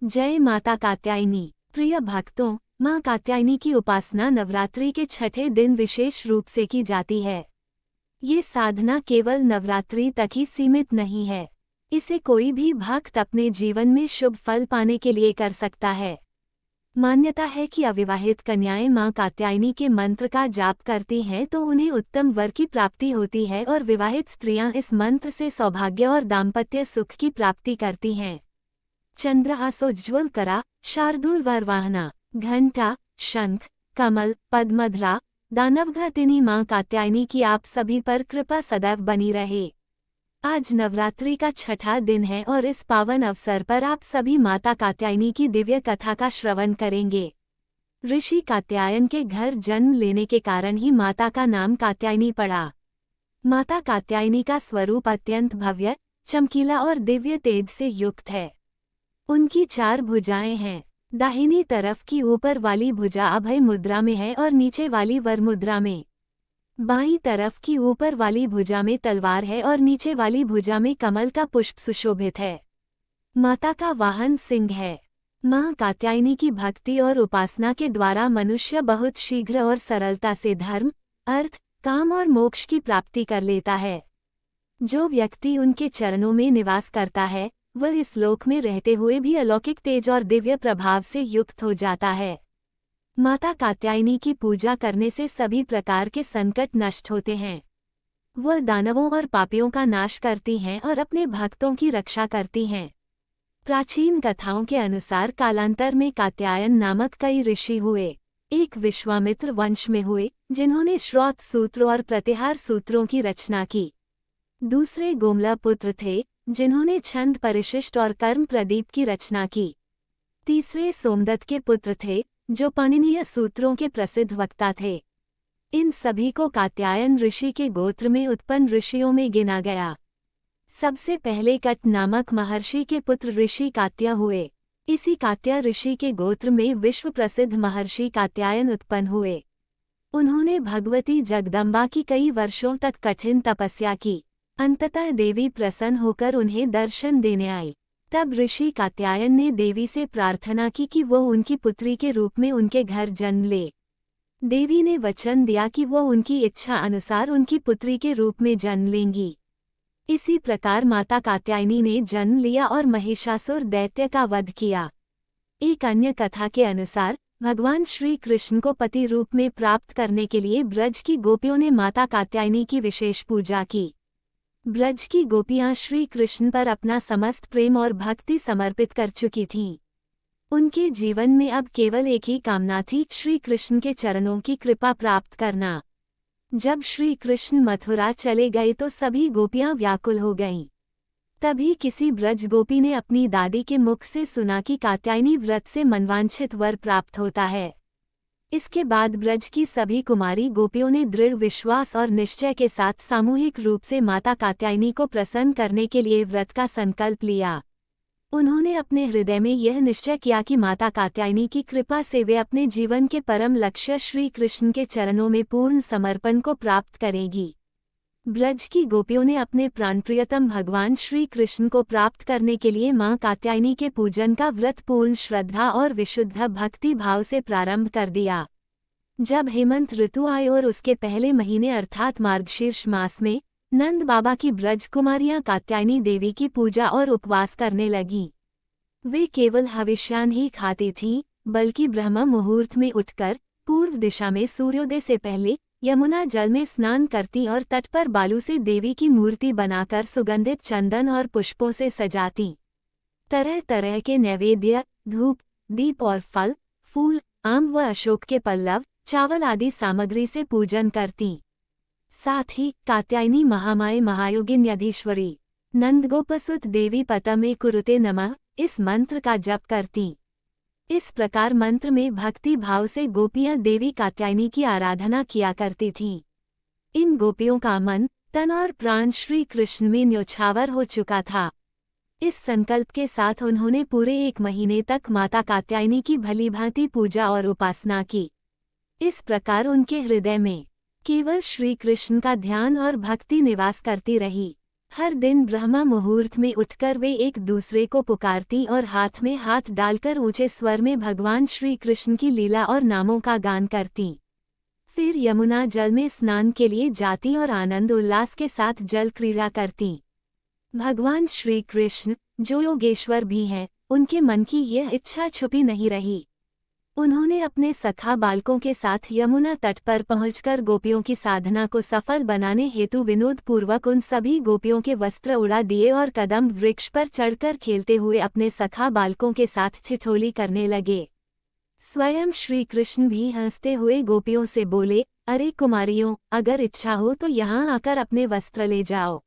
जय माता कात्यायनी। प्रिय भक्तों, मां कात्यायनी की उपासना नवरात्रि के छठे दिन विशेष रूप से की जाती है। ये साधना केवल नवरात्रि तक ही सीमित नहीं है। इसे कोई भी भक्त अपने जीवन में शुभ फल पाने के लिए कर सकता है। मान्यता है कि अविवाहित कन्याएं मां कात्यायनी के मंत्र का जाप करती हैं तो उन्हें उत्तम वर की प्राप्ति होती है और विवाहित स्त्रियां इस मंत्र से सौभाग्य और दाम्पत्य सुख की प्राप्ति करती हैं। चंद्रहासोज्ज्वल करा, शार्दूल वरवाहना, घंटा, शंख, कमल, पद्मधरा, दानवघातिनी मां कात्यायनी की आप सभी पर कृपा सदैव बनी रहे। आज नवरात्रि का छठा दिन है और इस पावन अवसर पर आप सभी माता कात्यायनी की दिव्य कथा का श्रवण करेंगे। ऋषि कात्यायन के घर जन्म लेने के कारण ही माता का नाम कात्यायनी पड़ा। माता कात्यायनी का स्वरूप अत्यंत भव्य, चमकीला और दिव्य तेज से युक्त है। उनकी 4 भुजाएं हैं। दाहिनी तरफ की ऊपर वाली भुजा अभय मुद्रा में है और नीचे वाली वर मुद्रा में। बाईं तरफ की ऊपर वाली भुजा में तलवार है और नीचे वाली भुजा में कमल का पुष्प सुशोभित है। माता का वाहन सिंह है। मां कात्यायनी की भक्ति और उपासना के द्वारा मनुष्य बहुत शीघ्र और सरलता से धर्म, अर्थ, काम और मोक्ष की प्राप्ति कर लेता है। जो व्यक्ति उनके चरणों में निवास करता है वह इस लोक में रहते हुए भी अलौकिक तेज और दिव्य प्रभाव से युक्त हो जाता है। माता कात्यायनी की पूजा करने से सभी प्रकार के संकट नष्ट होते हैं। वह दानवों और पापियों का नाश करती हैं और अपने भक्तों की रक्षा करती हैं। प्राचीन कथाओं के अनुसार कालांतर में कात्यायन नामक कई ऋषि हुए। एक विश्वामित्र वंश में हुए जिन्होंने श्रौत सूत्र और प्रतिहार सूत्रों की रचना की। दूसरे गोमला पुत्र थे जिन्होंने छंद परिशिष्ट और कर्म प्रदीप की रचना की। तीसरे सोमदत्त के पुत्र थे जो पाणिनीय सूत्रों के प्रसिद्ध वक्ता थे। इन सभी को कात्यायन ऋषि के गोत्र में उत्पन्न ऋषियों में गिना गया। सबसे पहले कट नामक महर्षि के पुत्र ऋषि कात्या हुए। इसी कात्या ऋषि के गोत्र में विश्व प्रसिद्ध महर्षि कात्यायन उत्पन्न हुए। उन्होंने भगवती जगदम्बा की कई वर्षों तक कठिन तपस्या की। अंततः देवी प्रसन्न होकर उन्हें दर्शन देने आई। तब ऋषि कात्यायन ने देवी से प्रार्थना की कि वह उनकी पुत्री के रूप में उनके घर जन्म ले। देवी ने वचन दिया कि वह उनकी इच्छा अनुसार उनकी पुत्री के रूप में जन्म लेंगी। इसी प्रकार माता कात्यायनी ने जन्म लिया और महिषासुर दैत्य का वध किया। एक अन्य कथा के अनुसार भगवान श्री कृष्ण को पति रूप में प्राप्त करने के लिए ब्रज की गोपियों ने माता कात्यायनी की विशेष पूजा की। ब्रज की गोपियां श्री कृष्ण पर अपना समस्त प्रेम और भक्ति समर्पित कर चुकी थीं। उनके जीवन में अब केवल एक ही कामना थी, श्री कृष्ण के चरणों की कृपा प्राप्त करना। जब श्री कृष्ण मथुरा चले गए तो सभी गोपियां व्याकुल हो गईं। तभी किसी ब्रज गोपी ने अपनी दादी के मुख से सुना कि कात्यायनी व्रत से मनवांछित वर प्राप्त होता है। इसके बाद ब्रज की सभी कुमारी गोपियों ने दृढ़ विश्वास और निश्चय के साथ सामूहिक रूप से माता कात्यायनी को प्रसन्न करने के लिए व्रत का संकल्प लिया। उन्होंने अपने हृदय में यह निश्चय किया कि माता कात्यायनी की कृपा से वे अपने जीवन के परम लक्ष्य श्री कृष्ण के चरणों में पूर्ण समर्पण को प्राप्त करेंगी। ब्रज की गोपियों ने अपने प्राणप्रियतम भगवान श्री कृष्ण को प्राप्त करने के लिए मां कात्यायनी के पूजन का व्रत पूर्ण श्रद्धा और विशुद्ध भक्ति भाव से प्रारंभ कर दिया। जब हेमंत ऋतु आए और उसके पहले महीने अर्थात मार्गशीर्ष मास में नंद बाबा की ब्रज कुमारियां कात्यायनी देवी की पूजा और उपवास करने लगीं। वे केवल हविष्यान ही खाती थीं, बल्कि ब्रह्म मुहूर्त में उठकर पूर्व दिशा में सूर्योदय से पहले यमुना जल में स्नान करती और तट पर बालू से देवी की मूर्ति बनाकर सुगंधित चंदन और पुष्पों से सजाती। तरह तरह के नैवेद्य, धूप, दीप और फल, फूल, आम व अशोक के पल्लव, चावल आदि सामग्री से पूजन करती। साथ ही कात्यायनी महामाये महायोगिन्यधीश्वरी नंदगोपसुत देवी पतमे कुरुते नमः इस मंत्र का जप करती। इस प्रकार मंत्र में भक्ति भाव से गोपियां देवी कात्यायनी की आराधना किया करती थीं। इन गोपियों का मन, तन और प्राण श्री कृष्ण में न्योछावर हो चुका था। इस संकल्प के साथ उन्होंने पूरे 1 महीने तक माता कात्यायनी की भलीभांति पूजा और उपासना की। इस प्रकार उनके हृदय में केवल श्री कृष्ण का ध्यान और भक्ति निवास करती रही। हर दिन ब्रह्म मुहूर्त में उठकर वे एक दूसरे को पुकारती और हाथ में हाथ डालकर ऊंचे स्वर में भगवान श्री कृष्ण की लीला और नामों का गान करती। फिर यमुना जल में स्नान के लिए जाती और आनंद उल्लास के साथ जल क्रीड़ा करती। भगवान श्री कृष्ण, जो योगेश्वर भी हैं, उनके मन की यह इच्छा छुपी नहीं रही। उन्होंने अपने सखा बालकों के साथ यमुना तट पर पहुंचकर गोपियों की साधना को सफल बनाने हेतु विनोद पूर्वक उन सभी गोपियों के वस्त्र उड़ा दिए और कदम वृक्ष पर चढ़कर खेलते हुए अपने सखा बालकों के साथ ठिठोली करने लगे। स्वयं श्री कृष्ण भी हंसते हुए गोपियों से बोले, अरे कुमारियों, अगर इच्छा हो तो यहाँ आकर अपने वस्त्र ले जाओ।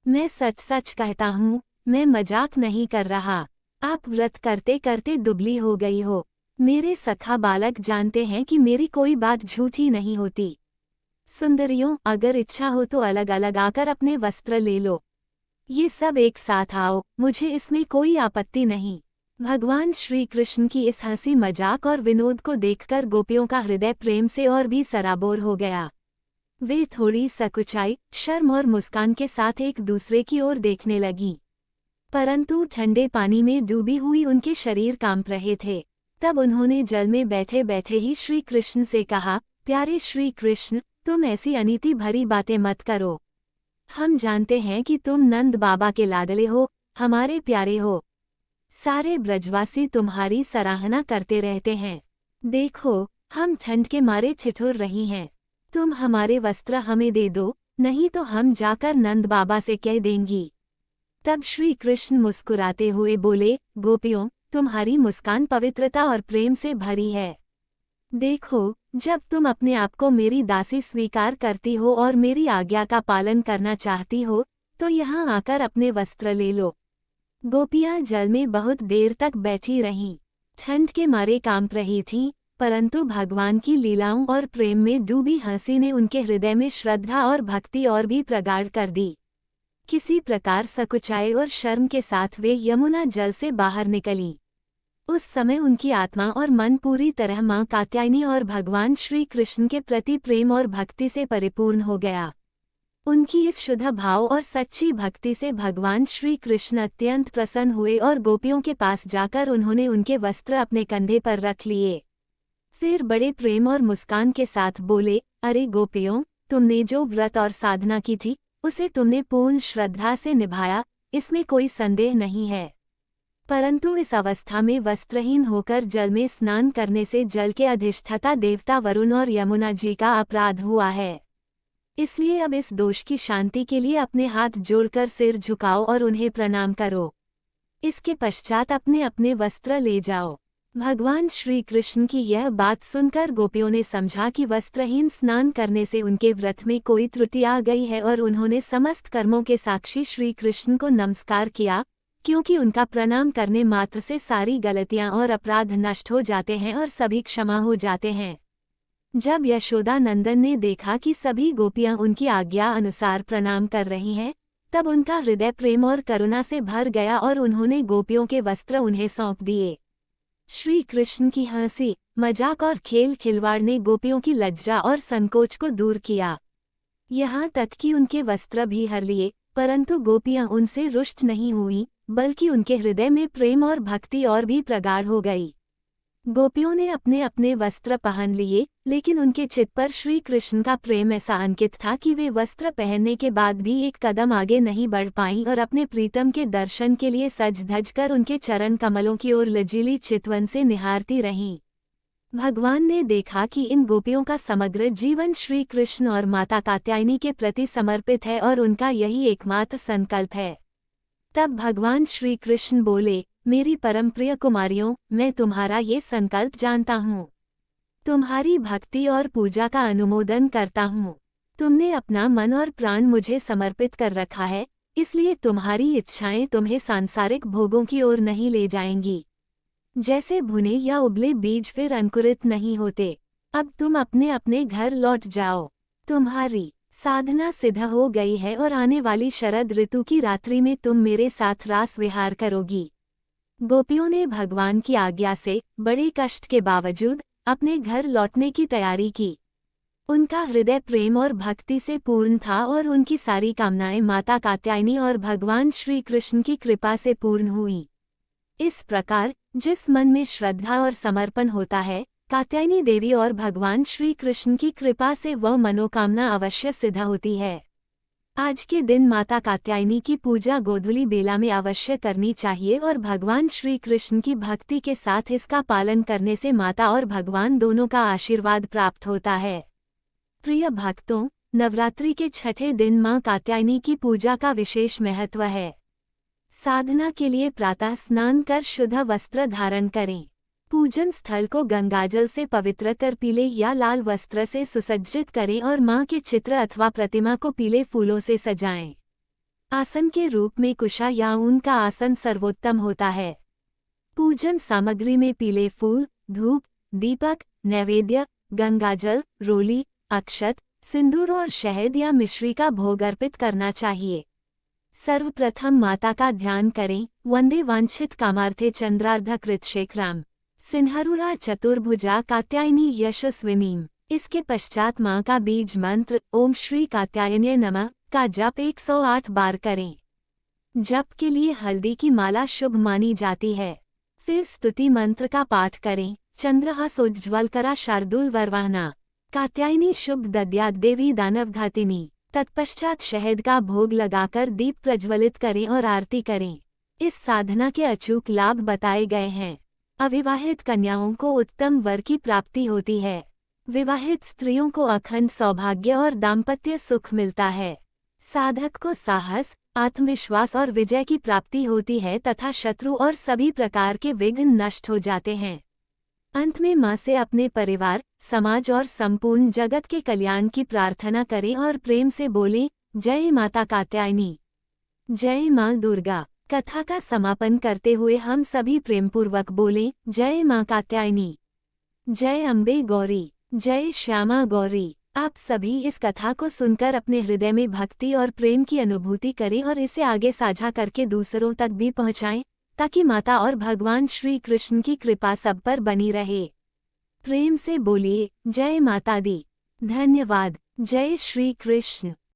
मैं सच सच कहता हूँ, मैं मजाक नहीं कर रहा। आप व्रत करते करते दुबली हो गई हो। मेरे सखा बालक जानते हैं कि मेरी कोई बात झूठी नहीं होती। सुंदरियों, अगर इच्छा हो तो अलग अलग आकर अपने वस्त्र ले लो। ये सब एक साथ आओ, मुझे इसमें कोई आपत्ति नहीं। भगवान श्री कृष्ण की इस हंसी मजाक और विनोद को देखकर गोपियों का हृदय प्रेम से और भी सराबोर हो गया। वे थोड़ी सकुचाई, शर्म और मुस्कान के साथ एक दूसरे की ओर देखने लगीं। परंतु ठंडे पानी में डूबी हुई उनके शरीर कांप रहे थे। तब उन्होंने जल में बैठे बैठे ही श्री कृष्ण से कहा, प्यारे श्री कृष्ण, तुम ऐसी अनीति भरी बातें मत करो। हम जानते हैं कि तुम नंद बाबा के लाडले हो, हमारे प्यारे हो। सारे ब्रजवासी तुम्हारी सराहना करते रहते हैं। देखो, हम ठंड के मारे ठिठुर रही हैं। तुम हमारे वस्त्र हमें दे दो, नहीं तो हम जाकर नंद बाबा से कह देंगी। तब श्री कृष्ण मुस्कुराते हुए बोले, गोपियों, तुम्हारी मुस्कान पवित्रता और प्रेम से भरी है। देखो, जब तुम अपने आप को मेरी दासी स्वीकार करती हो और मेरी आज्ञा का पालन करना चाहती हो, तो यहाँ आकर अपने वस्त्र ले लो। गोपियाँ जल में बहुत देर तक बैठी रहीं। ठंड के मारे कांप रही थीं, परंतु भगवान की लीलाओं और प्रेम में डूबी हंसी ने उनके हृदय में श्रद्धा और भक्ति और भी प्रगाढ़ कर दी। किसी प्रकार सकुचाई और शर्म के साथ वे यमुना जल से बाहर निकलीं। उस समय उनकी आत्मा और मन पूरी तरह मां कात्यायनी और भगवान श्री कृष्ण के प्रति प्रेम और भक्ति से परिपूर्ण हो गया। उनकी इस शुद्ध भाव और सच्ची भक्ति से भगवान श्री कृष्ण अत्यंत प्रसन्न हुए और गोपियों के पास जाकर उन्होंने उनके वस्त्र अपने कंधे पर रख लिए। फिर बड़े प्रेम और मुस्कान के साथ बोले, अरे गोपियों, तुमने जो व्रत और साधना की थी, उसे तुमने पूर्ण श्रद्धा से निभाया, इसमें कोई संदेह नहीं है। परंतु इस अवस्था में वस्त्रहीन होकर जल में स्नान करने से जल के अधिष्ठाता देवता वरुण और यमुना जी का अपराध हुआ है। इसलिए अब इस दोष की शांति के लिए अपने हाथ जोड़कर सिर झुकाओ और उन्हें प्रणाम करो। इसके पश्चात अपने अपने वस्त्र ले जाओ। भगवान श्री कृष्ण की यह बात सुनकर गोपियों ने समझा कि वस्त्रहीन स्नान करने से उनके व्रत में कोई त्रुटि आ गई है और उन्होंने समस्त कर्मों के साक्षी श्री कृष्ण को नमस्कार किया, क्योंकि उनका प्रणाम करने मात्र से सारी गलतियां और अपराध नष्ट हो जाते हैं और सभी क्षमा हो जाते हैं। जब यशोदा नंदन ने देखा कि सभी गोपियां उनकी आज्ञा अनुसार प्रणाम कर रही हैं, तब उनका हृदय प्रेम और करुणा से भर गया और उन्होंने गोपियों के वस्त्र उन्हें सौंप दिए। श्री कृष्ण की हंसी, मजाक और खेल खिलवाड़ ने गोपियों की लज्जा और संकोच को दूर किया। यहाँ तक कि उनके वस्त्र भी हर लिए, परंतु गोपियां उनसे रुष्ट नहीं हुईं, बल्कि उनके हृदय में प्रेम और भक्ति और भी प्रगाढ़ हो गई। गोपियों ने अपने अपने वस्त्र पहन लिए, लेकिन उनके चित्त पर श्री कृष्ण का प्रेम ऐसा अंकित था कि वे वस्त्र पहनने के बाद भी एक कदम आगे नहीं बढ़ पाईं और अपने प्रीतम के दर्शन के लिए सज धज कर उनके चरण कमलों की ओर लजीली चितवन से निहारती रहीं। भगवान ने देखा कि इन गोपियों का समग्र जीवन श्री कृष्ण और माता कात्यायनी के प्रति समर्पित है और उनका यही एकमात्र संकल्प है। तब भगवान श्री कृष्ण बोले, मेरी परम प्रिय कुमारियों, मैं तुम्हारा ये संकल्प जानता हूँ। तुम्हारी भक्ति और पूजा का अनुमोदन करता हूँ। तुमने अपना मन और प्राण मुझे समर्पित कर रखा है, इसलिए तुम्हारी इच्छाएं तुम्हें सांसारिक भोगों की ओर नहीं ले जाएंगी। जैसे भुने या उबले बीज फिर अंकुरित नहीं होते। अब तुम अपने अपने घर लौट जाओ। तुम्हारी साधना सिद्ध हो गई है और आने वाली शरद ऋतु की रात्रि में तुम मेरे साथ रास विहार करोगी। गोपियों ने भगवान की आज्ञा से बड़े कष्ट के बावजूद अपने घर लौटने की तैयारी की। उनका हृदय प्रेम और भक्ति से पूर्ण था और उनकी सारी कामनाएं माता कात्यायनी और भगवान श्री कृष्ण की कृपा से पूर्ण हुईं। इस प्रकार जिस मन में श्रद्धा और समर्पण होता है, कात्यायनी देवी और भगवान श्री कृष्ण की कृपा से वह मनोकामना अवश्य सिद्ध होती है। आज के दिन माता कात्यायनी की पूजा गोधूली बेला में अवश्य करनी चाहिए और भगवान श्री कृष्ण की भक्ति के साथ इसका पालन करने से माता और भगवान दोनों का आशीर्वाद प्राप्त होता है। प्रिय भक्तों, नवरात्रि के छठे दिन मां कात्यायनी की पूजा का विशेष महत्व है। साधना के लिए प्रातः स्नान कर शुद्ध वस्त्र धारण करें। पूजन स्थल को गंगाजल से पवित्र कर पीले या लाल वस्त्र से सुसज्जित करें और मां के चित्र अथवा प्रतिमा को पीले फूलों से सजाएं। आसन के रूप में कुशा या ऊन का आसन सर्वोत्तम होता है। पूजन सामग्री में पीले फूल, धूप, दीपक, नैवेद्य, गंगाजल, रोली, अक्षत, सिंदूर और शहद या मिश्री का भोग अर्पित करना चाहिए। सर्वप्रथम माता का ध्यान करें। वंदे वांछित कामार्थे चंद्रार्धकृत शेखराम सिंहरूरा चतुर्भुजा कात्यायनी यशस्विनीम। इसके पश्चात मां का बीज मंत्र ओम श्री कात्यायन्ये नमः का जप 108 बार करें। जप के लिए हल्दी की माला शुभ मानी जाती है। फिर स्तुति मंत्र का पाठ करें। चंद्रहासोज्ज्वलकरा शार्दूल वरवाहना कात्यायनी शुभ दद्यात् देवी दानवघातिनी। तत्पश्चात शहद का भोग लगाकर दीप प्रज्वलित करें और आरती करें। इस साधना के अचूक लाभ बताए गए हैं। अविवाहित कन्याओं को उत्तम वर की प्राप्ति होती है। विवाहित स्त्रियों को अखंड सौभाग्य और दाम्पत्य सुख मिलता है। साधक को साहस, आत्मविश्वास और विजय की प्राप्ति होती है तथा शत्रु और सभी प्रकार के विघ्न नष्ट हो जाते हैं। अंत में मां से अपने परिवार, समाज और संपूर्ण जगत के कल्याण की प्रार्थना करें और प्रेम से बोलें, जय माता कात्यायनी, जय मां दुर्गा। कथा का समापन करते हुए हम सभी प्रेमपूर्वक बोलें, जय मां कात्यायनी, जय अम्बे गौरी, जय श्यामा गौरी। आप सभी इस कथा को सुनकर अपने हृदय में भक्ति और प्रेम की अनुभूति करें और इसे आगे साझा करके दूसरों तक भी पहुंचाएं, ताकि माता और भगवान श्री कृष्ण की कृपा सब पर बनी रहे। प्रेम से बोलिए, जय माता दी। धन्यवाद। जय श्री कृष्ण।